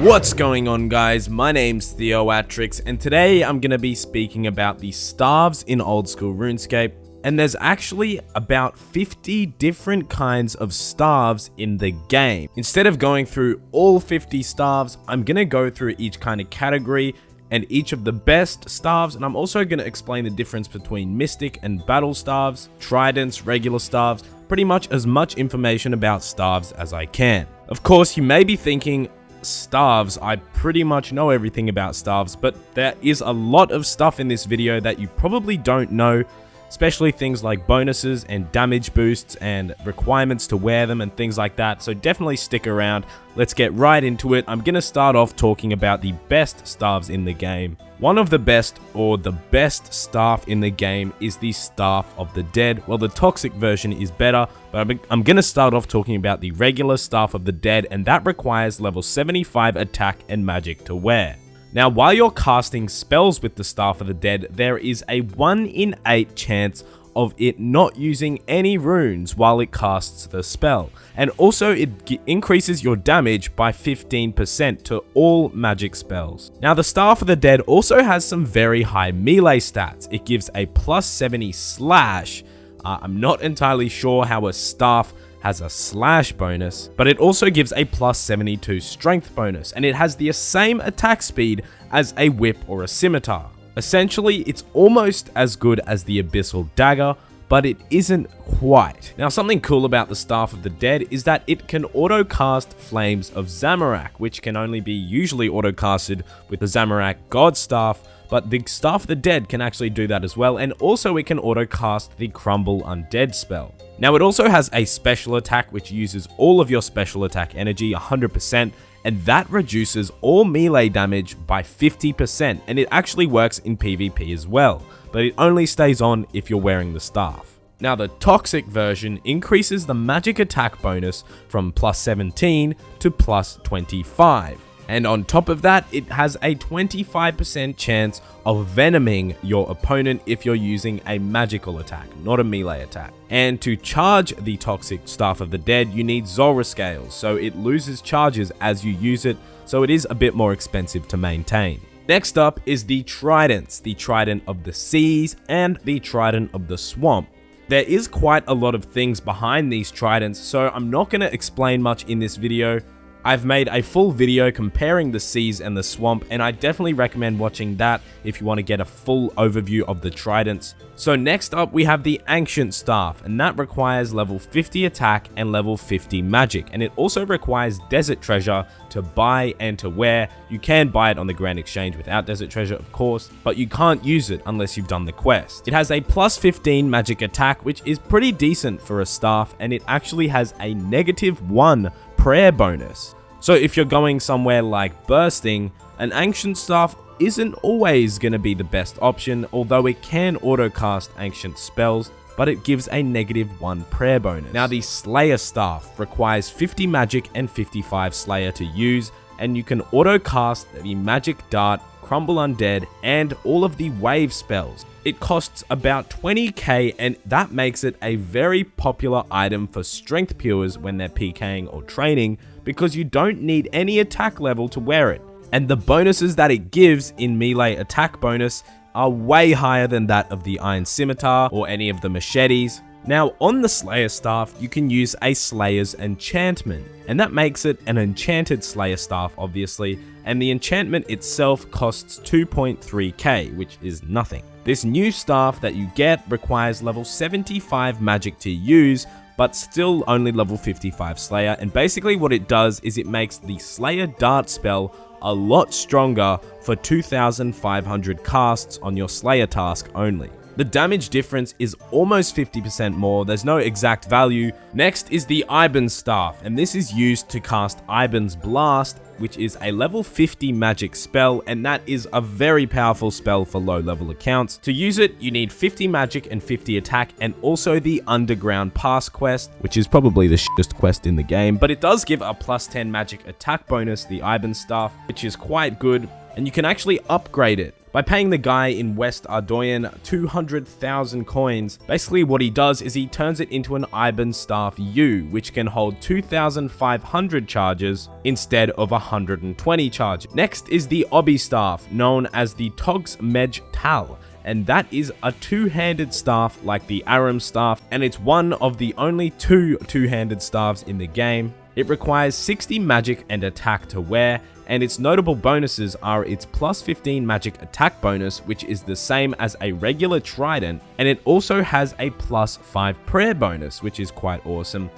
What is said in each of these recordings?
What's going on, guys? My name's Theoatrix, and today I'm going to be speaking about the staves in Oldschool Runescape. And there's actually about 50 different kinds of staves in the game. Instead of going through all 50 staves, I'm going to go through each kind of category and each of the best staves, and I'm also going to explain the difference between Mystic and Battle staves, Tridents, regular staves, pretty much as much information about staves as I can. Of course, you may be thinking, staves, I pretty much know everything about staves, but there is a lot of stuff in this video that you probably don't know, especially things like bonuses and damage boosts and requirements to wear them and things like that, so definitely stick around. Let's get right into it. I'm going to start off talking about the best staves in the game. One of the best, or the best staff in the game, is the Staff of the Dead. Well, the toxic version is better, but I'm going to start off talking about the regular Staff of the Dead, and that requires level 75 attack and magic to wear. Now, while you're casting spells with the Staff of the Dead, there is a 1 in 8 chance of it not using any runes while it casts the spell. And also, it increases your damage by 15% to all magic spells. Now, the Staff of the Dead also has some very high melee stats. It gives a plus 70 slash. I'm not entirely sure how a staff has a slash bonus, but it also gives a plus 72 strength bonus, and it has the same attack speed as a whip or a scimitar. Essentially, it's almost as good as the Abyssal Dagger, but it isn't quite. Now, something cool about the Staff of the Dead is that it can auto-cast Flames of Zamorak, which can only be usually auto-casted with the Zamorak God Staff, but the Staff of the Dead can actually do that as well, and also it can auto-cast the Crumble Undead spell. Now, it also has a special attack which uses all of your special attack energy 100%, and that reduces all melee damage by 50%, and it actually works in PvP as well, but it only stays on if you're wearing the staff. Now, the toxic version increases the magic attack bonus from plus 17 to plus 25. And on top of that, it has a 25% chance of venoming your opponent if you're using a magical attack, not a melee attack. And to charge the toxic Staff of the Dead, you need Zulrah Scales, so it loses charges as you use it, so it is a bit more expensive to maintain. Next up is the Tridents, the Trident of the Seas and the Trident of the Swamp. There is quite a lot of things behind these Tridents, so I'm not going to explain much in this video. I've made a full video comparing the seas and the swamp, and I definitely recommend watching that if you want to get a full overview of the Tridents. So next up, we have the Ancient Staff, and that requires level 50 attack and level 50 magic, and it also requires Desert Treasure to buy and to wear. You can buy it on the Grand Exchange without Desert Treasure, of course, but you can't use it unless you've done the quest. It has a plus 15 magic attack, which is pretty decent for a staff, and it actually has a -1 prayer bonus. So if you're going somewhere like bursting, an Ancient Staff isn't always going to be the best option, although it can auto-cast ancient spells, but it gives a -1 prayer bonus. Now, the Slayer Staff requires 50 magic and 55 Slayer to use, and you can auto-cast the Magic Dart, Crumble Undead, and all of the wave spells. It costs about 20k, and that makes it a very popular item for strength pures when they're PKing or training, because you don't need any attack level to wear it. And the bonuses that it gives in melee attack bonus are way higher than that of the Iron Scimitar or any of the machetes. Now, on the Slayer Staff, you can use a Slayer's Enchantment, and that makes it an enchanted Slayer Staff, obviously, and the enchantment itself costs 2.3k, which is nothing. This new staff that you get requires level 75 magic to use, but still only level 55 Slayer, and basically what it does is it makes the Slayer Dart spell a lot stronger for 2,500 casts on your Slayer task only. The damage difference is almost 50% more, there's no exact value. Next is the Iben Staff, and this is used to cast Iben's Blast, which is a level 50 magic spell, and that is a very powerful spell for low level accounts. To use it, you need 50 magic and 50 attack, and also the Underground Pass quest, which is probably the shittest quest in the game, but it does give a plus 10 magic attack bonus, the Iben Staff, which is quite good, and you can actually upgrade it by paying the guy in West Ardoyan 200,000 coins. Basically what he does is he turns it into an Iben Staff U, which can hold 2,500 charges instead of 120 charges. Next is the Obi Staff, known as the Togs Mej Tal, and that is a two-handed staff like the Arum Staff, and it's one of the only two-handed staffs in the game. It requires 60 magic and attack to wear, and its notable bonuses are its plus 15 magic attack bonus, which is the same as a regular Trident, and it also has a plus 5 prayer bonus, which is quite awesome.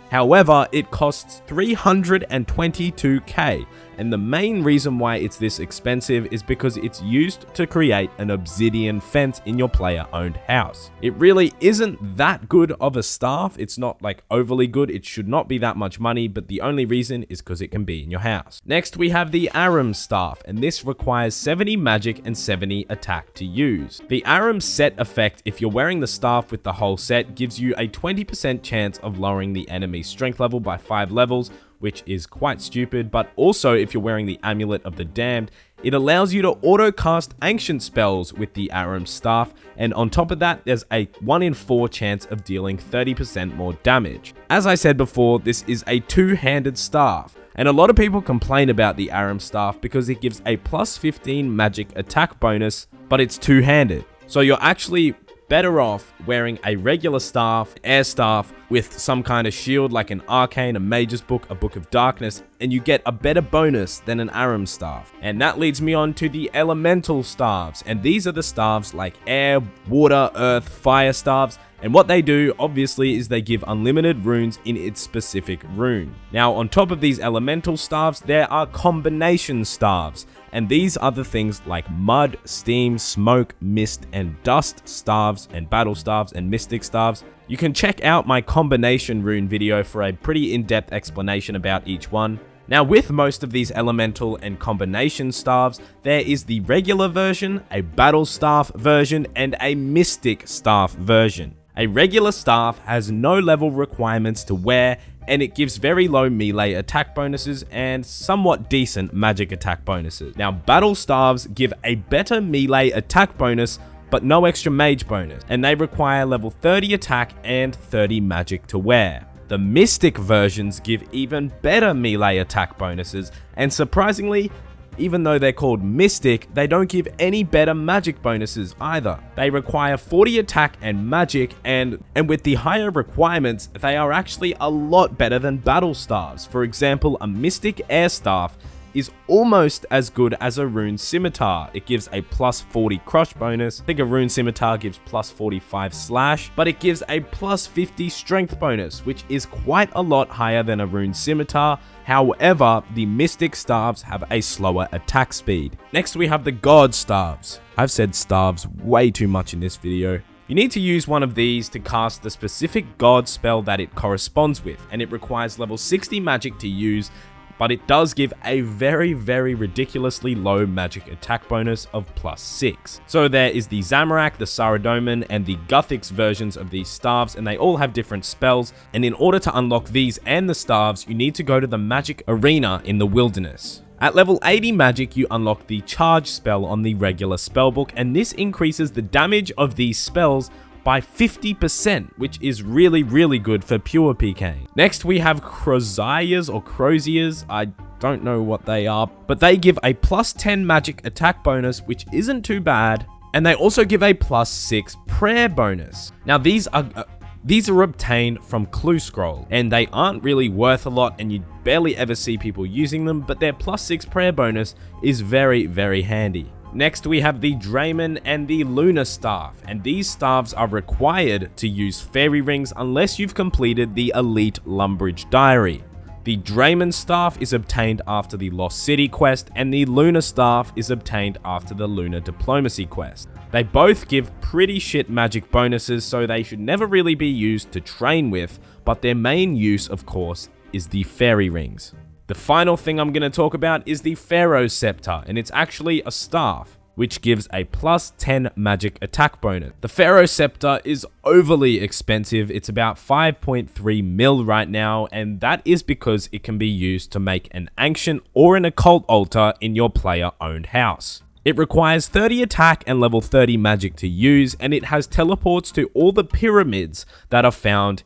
However, it costs 322k, and the main reason why it's this expensive is because it's used to create an obsidian fence in your player-owned house. It really isn't that good of a staff. It's not like overly good. It should not be that much money, but the only reason is because it can be in your house. Next, we have the Arum Staff, and this requires 70 magic and 70 attack to use. The Arum set effect, if you're wearing the staff with the whole set, gives you a 20% chance of lowering the enemy's strength level by 5 levels, which is quite stupid, but also if you're wearing the Amulet of the Damned, it allows you to auto-cast ancient spells with the Arum Staff, and on top of that, there's a 1 in 4 chance of dealing 30% more damage. As I said before, this is a two-handed staff, and a lot of people complain about the Arum Staff because it gives a plus 15 magic attack bonus, but it's two-handed. So you're actually better off wearing a regular staff, air staff, with some kind of shield like an arcane, a mage's book, a book of darkness, and you get a better bonus than an Arum Staff. And that leads me on to the elemental staves, and these are the staves like air, water, earth, fire staves. And what they do, obviously, is they give unlimited runes in its specific rune. Now, on top of these elemental staves, there are combination staves. And these are the things like mud, steam, smoke, mist, and dust staves, and battle staves, and mystic staves. You can check out my combination rune video for a pretty in-depth explanation about each one. Now, with most of these elemental and combination staves, there is the regular version, a battle staff version, and a mystic staff version. A regular staff has no level requirements to wear, and it gives very low melee attack bonuses and somewhat decent magic attack bonuses. Now, battle staves give a better melee attack bonus, but no extra mage bonus, and they require level 30 attack and 30 magic to wear. The mystic versions give even better melee attack bonuses, and surprisingly, even though they're called mystic, they don't give any better magic bonuses either. They require 40 attack and magic, and with the higher requirements, they are actually a lot better than battle staves. For example, a mystic air staff is almost as good as a rune scimitar. It gives a plus 40 crush bonus. I think a rune scimitar gives plus 45 slash, but it gives a plus 50 strength bonus, which is quite a lot higher than a rune scimitar. However, the mystic staves have a slower attack speed. Next, we have the god staves. I've said staves way too much in this video. You need to use one of these to cast the specific god spell that it corresponds with, and it requires level 60 magic to use, but it does give a very ridiculously low magic attack bonus of plus 6. So there is the Zamorak, the Saradomin, and the Guthix versions of these staves, and they all have different spells, and in order to unlock these and the staves, you need to go to the magic arena in the wilderness. At level 80 magic, you unlock the charge spell on the regular spellbook, and this increases the damage of these spells by 50%, which is really good for pure PK. Next, we have Croziers or Croziers. I don't know what they are, but they give a plus 10 magic attack bonus, which isn't too bad. And they also give a plus 6 prayer bonus. Now, these are obtained from Clue Scroll, and they aren't really worth a lot, and you barely ever see people using them, but their plus 6 prayer bonus is very handy. Next, we have the Dreamin and the Lunar Staff, and these staffs are required to use fairy rings unless you've completed the Elite Lumbridge Diary. The Dreamin Staff is obtained after the Lost City quest, and the Lunar Staff is obtained after the Lunar Diplomacy quest. They both give pretty shit magic bonuses, so they should never really be used to train with, but their main use, of course, is the fairy rings. The final thing I'm going to talk about is the Pharaohs Scepter, and it's actually a staff, which gives a plus 10 magic attack bonus. The Pharaohs Scepter is overly expensive. It's about 5.3 mil right now, and that is because it can be used to make an ancient or an occult altar in your player-owned house. It requires 30 attack and level 30 magic to use, and it has teleports to all the pyramids that are found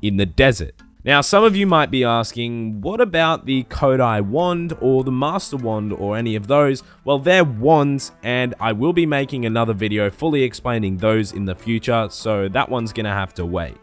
in the desert. Now, some of you might be asking, what about the Kodai wand or the Master wand or any of those? Well, they're wands, and I will be making another video fully explaining those in the future, so that one's gonna have to wait.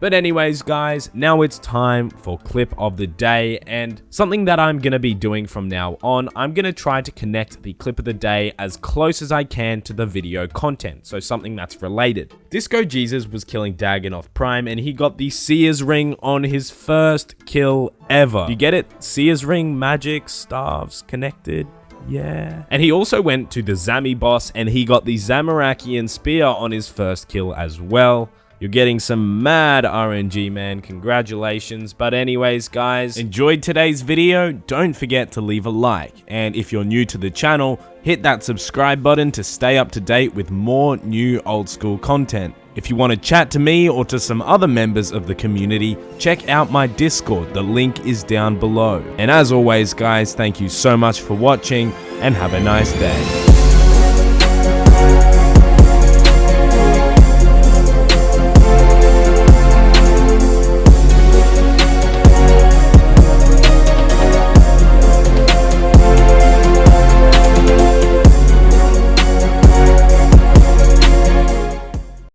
But anyways, guys, now it's time for clip of the day, and something that I'm going to be doing from now on, I'm going to try to connect the clip of the day as close as I can to the video content, so something that's related. Disco Jesus was killing Dagon Prime, and he got the Seer's Ring on his first kill ever. You get it? Seer's Ring, magic, staves, connected. Yeah. And he also went to the Zami boss, and he got the Zamarakian Spear on his first kill as well. You're getting some mad RNG, man. Congratulations. But anyways, guys, enjoyed today's video? Don't forget to leave a like. And if you're new to the channel, hit that subscribe button to stay up to date with more new old school content. If you want to chat to me or to some other members of the community, check out my Discord. The link is down below. And as always, guys, thank you so much for watching and have a nice day.